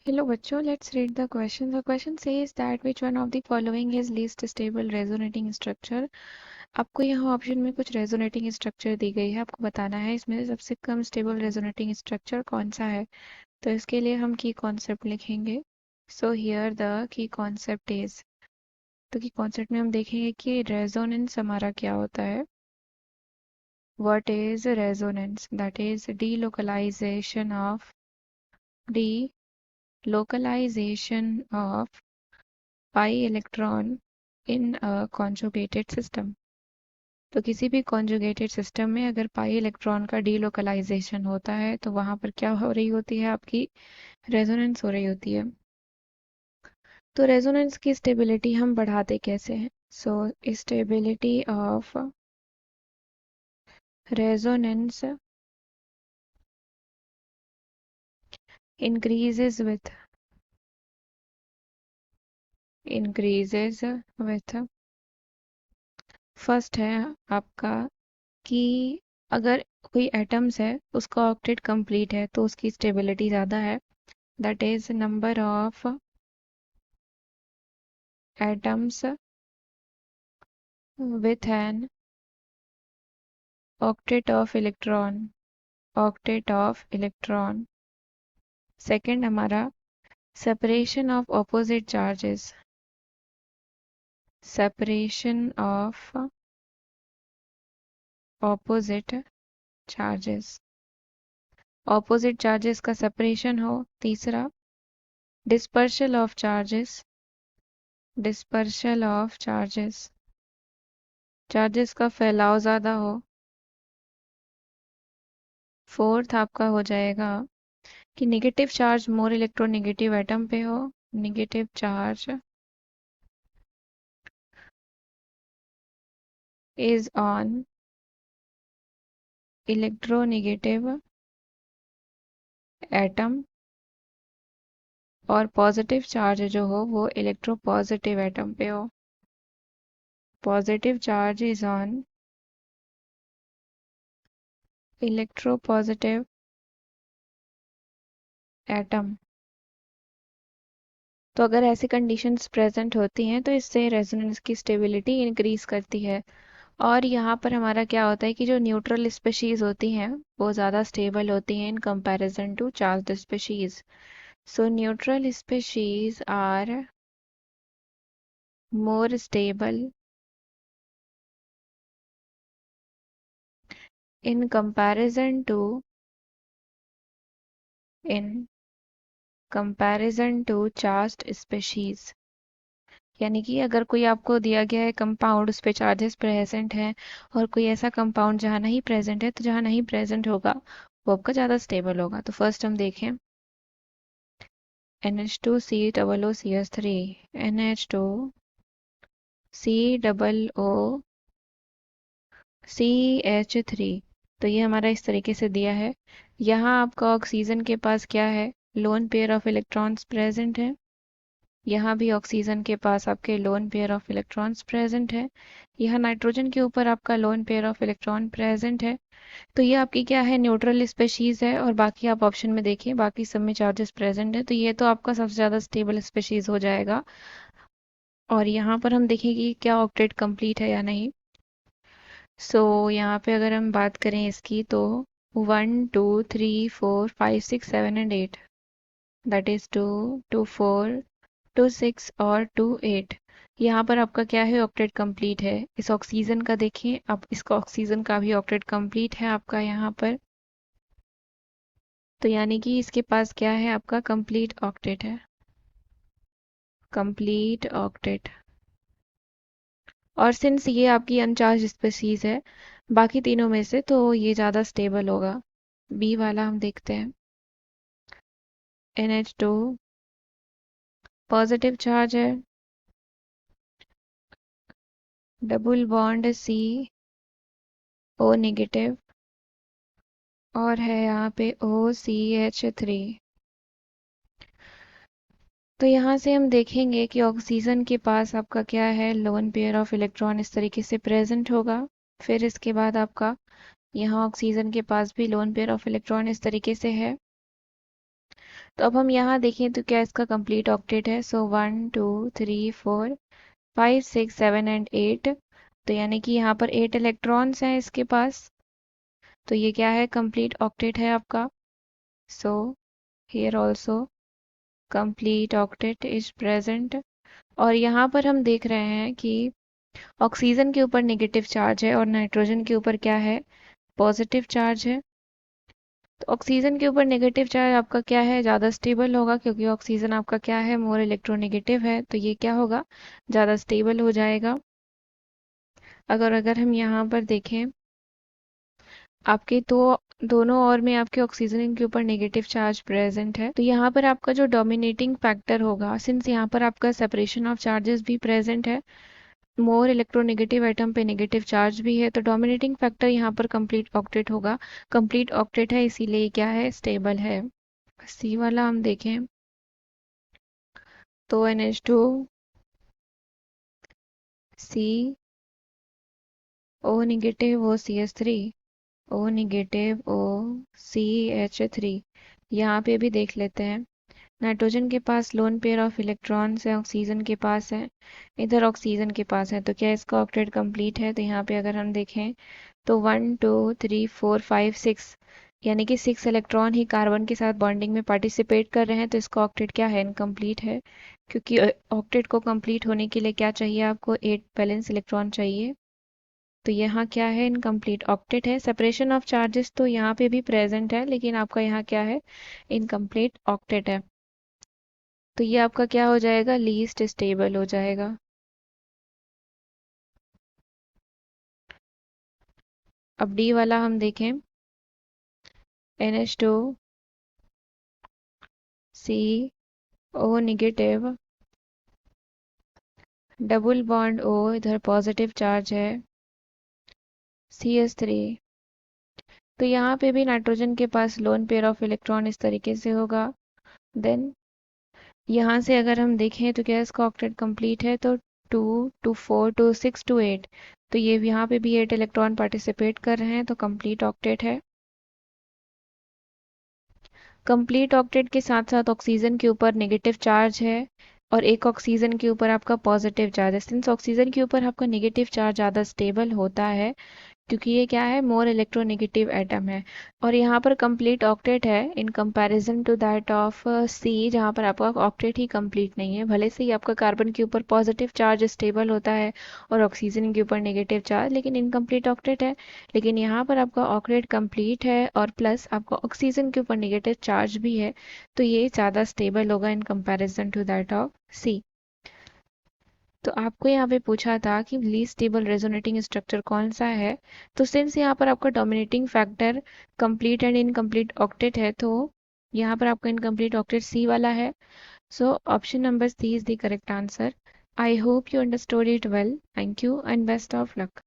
Hello बच्चों, let's read the question. The question says that which one of the following is least stable resonating structure. आपको यहाँ option में कुछ resonating structure दी गई है, आपको बताना है इसमें से सबसे कम स्टेबल रेजोनेटिंग स्ट्रक्चर कौन सा है। तो इसके लिए हम की कॉन्सेप्ट लिखेंगे। So here the key concept is, तो की कॉन्सेप्ट में हम देखेंगे कि रेजोनेंस हमारा क्या होता है। What is resonance? That is delocalization of pi electron in a conjugated system। तो किसी भी कॉन्जुगेटेड सिस्टम में अगर पाई इलेक्ट्रॉन का डीलोकलाइजेशन होता है तो वहां पर क्या हो रही होती है, आपकी रेजोनेंस हो रही होती है। तो रेजोनेंस की स्टेबिलिटी हम बढ़ाते कैसे हैं? So stability of resonance increases with first है आपका कि अगर कोई एटम्स है उसका ऑक्टेट कंप्लीट है तो उसकी स्टेबिलिटी ज़्यादा है। That is number of atoms with an octet of electron। Second हमारा separation of opposite charges, separation of opposite charges का separation हो। तीसरा dispersal of charges का फैलाव ज़्यादा हो। फोर्थ आपका हो जाएगा कि negative charge more electronegative atom पे हो। Negative charge is on electronegative atom और पॉजिटिव चार्ज जो हो वो इलेक्ट्रोपॉजिटिव एटम पे हो। Positive charge is on electropositive atom. तो अगर ऐसी कंडीशंस प्रेजेंट होती हैं तो इससे रेजोनेंस की स्टेबिलिटी इंक्रीज करती है। और यहाँ पर हमारा क्या होता है कि जो न्यूट्रल स्पेशीज होती हैं वो ज़्यादा स्टेबल होती हैं in comparison to charged species. So neutral species are more stable in comparison to charged species। यानी कि अगर कोई आपको दिया गया है कंपाउंड, उस पे चार्जेस प्रेजेंट हैं, और कोई ऐसा कंपाउंड जहाँ नहीं प्रेजेंट है, तो जहाँ नहीं प्रेजेंट होगा वो आपका ज़्यादा स्टेबल होगा। तो फर्स्ट हम देखें NH2COOCH3 NH2COOCH3। तो ये हमारा इस तरीके से दिया है। यहाँ आपका ऑक्सीजन के पास क्या है, lone pair of electrons present है। यहाँ भी ऑक्सीजन के पास आपके lone pair of electrons present है। यहाँ नाइट्रोजन के ऊपर आपका lone pair of electron present है। तो ये आपकी क्या है, न्यूट्रल स्पेशीज है। और बाकी आप ऑप्शन में देखिए, बाकी सब में चार्जेस प्रेजेंट है, तो ये तो आपका सबसे ज़्यादा स्टेबल स्पेशीज हो जाएगा। और यहाँ पर हम देखें कि क्या ऑक्टेट कंप्लीट है या नहीं। यहाँ पे अगर हम बात करें इसकी तो 1 2 3 4 5 6 7 एंड 8, दैट इज 2 2 4 2 6 और 2 8। यहाँ पर आपका क्या है, ऑक्टेट कंप्लीट है। इस ऑक्सीजन का देखिए, अब इसका ऑक्सीजन का भी ऑक्टेट कंप्लीट है आपका यहाँ पर। तो यानी कि इसके पास क्या है, आपका कंप्लीट ऑक्टेट है, कंप्लीट ऑक्टेट। और सिंस ये आपकी अनचार्ज स्पीसीज है बाकी तीनों में से, तो ये ज़्यादा स्टेबल होगा। बी वाला हम देखते हैं। NH2 पॉजिटिव चार्ज है, डबल बॉन्ड CO नेगेटिव, और है यहाँ पे OCH3। तो यहाँ से हम देखेंगे कि ऑक्सीजन के पास आपका क्या है, लोन पेयर ऑफ इलेक्ट्रॉन इस तरीके से प्रेजेंट होगा। फिर इसके बाद आपका यहाँ ऑक्सीजन के पास भी लोन पेयर ऑफ इलेक्ट्रॉन इस तरीके से है। तो अब हम यहाँ देखें तो क्या इसका कंप्लीट ऑक्टेट है। सो 1 2 3 4 5 6 7 एंड 8। तो यानी कि यहाँ पर 8 इलेक्ट्रॉन्स हैं इसके पास। तो ये क्या है, कंप्लीट ऑक्टेट है आपका। So here also complete octet is present. और यहाँ पर हम देख रहे हैं कि ऑक्सीजन के ऊपर नेगेटिव चार्ज है और नाइट्रोजन के ऊपर क्या है, पॉजिटिव चार्ज है। तो ऑक्सीजन के ऊपर नेगेटिव चार्ज आपका क्या है, ज़्यादा स्टेबल होगा, क्योंकि ऑक्सीजन आपका क्या है, मोर इलेक्ट्रोनेगेटिव है। तो ये क्या होगा, ज़्यादा स्टेबल हो जाएगा। अगर अगर हम यहाँ पर देखें, आपके तो दोनों ओर में आपके ऑक्सीजन के ऊपर नेगेटिव चार्ज प्रेजेंट है। तो यहाँ पर आपका जो डोमिनेटिंग फैक्टर होगा, सिंस यहाँ पर आपका सेपरेशन ऑफ चार्जेस भी प्रेजेंट है, मोर इलेक्ट्रोनेगेटिव एटम पे नेगेटिव चार्ज भी है, तो डोमिनेटिंग फैक्टर यहाँ पर कंप्लीट ऑक्टेट होगा। कंप्लीट ऑक्टेट है इसीलिए क्या है, स्टेबल है। सी वाला हम देखें तो NH2 C O negative O CH3 O negative O CH3। यहाँ पे भी देख लेते हैं, नाइट्रोजन के पास लोन पेयर ऑफ इलेक्ट्रॉन्स है, ऑक्सीजन के पास है, इधर ऑक्सीजन के पास है। तो क्या इसका ऑक्टेट कंप्लीट है। तो यहाँ पे अगर हम देखें तो 1 2 3 4 5 6, यानी कि 6 इलेक्ट्रॉन ही कार्बन के साथ बॉन्डिंग में पार्टिसिपेट कर रहे हैं। तो इसका ऑक्टेट क्या है, इनकम्प्लीट है। क्योंकि ऑक्टेट को कंप्लीट होने के लिए क्या चाहिए आपको, 8 वैलेंस इलेक्ट्रॉन चाहिए। तो यहाँ क्या है, इनकम्प्लीट ऑक्टेट है। सेपरेशन ऑफ चार्जेस तो यहाँ पे भी प्रेजेंट है, लेकिन आपका यहाँ क्या है, इनकम्प्लीट ऑक्टेट है। तो ये आपका क्या हो जाएगा, लीस्ट स्टेबल हो जाएगा। अब डी वाला हम देखें, NH2 C O negative double bond O, इधर पॉजिटिव चार्ज है, CH3। तो यहाँ पे भी नाइट्रोजन के पास लोन पेयर ऑफ इलेक्ट्रॉन इस तरीके से होगा। देन यहाँ से अगर हम देखें तो क्या इसका ऑक्टेट कंप्लीट है। तो 2 2 4 2 6 2 8। तो ये यहाँ पे भी 8 इलेक्ट्रॉन पार्टिसिपेट कर रहे हैं, तो कंप्लीट ऑक्टेट है। कंप्लीट ऑक्टेट के साथ साथ ऑक्सीजन के ऊपर नेगेटिव चार्ज है और एक ऑक्सीजन के ऊपर आपका पॉजिटिव चार्ज है। सिंस ऑक्सीजन के ऊपर आपका नेगेटिव चार्ज ज़्यादा स्टेबल होता है, क्योंकि ये क्या है, मोर इलेक्ट्रोनेगेटिव एटम है। और यहाँ पर कंप्लीट ऑक्टेट है in comparison to that of C, जहाँ पर आपका ऑक्टेट ही कंप्लीट नहीं है। भले से ही आपका कार्बन के ऊपर पॉजिटिव चार्ज स्टेबल होता है और ऑक्सीजन के ऊपर नेगेटिव चार्ज, लेकिन इनकम्प्लीट ऑक्टेट है। लेकिन यहाँ पर आपका ऑक्टेट कंप्लीट है और प्लस आपका ऑक्सीजन के ऊपर नेगेटिव चार्ज भी है। तो ये ज़्यादा स्टेबल होगा in comparison to that of C. तो आपको यहाँ पे पूछा था कि लीस्ट स्टेबल रेजोनेटिंग स्ट्रक्चर कौन सा है। तो सिंस यहाँ पर आपका dominating factor complete and incomplete octet है, तो यहाँ पर आपका इनकम्प्लीट ऑक्टेट सी वाला है। So option number C is the correct answer. I hope you understood it well. Thank you and best of luck.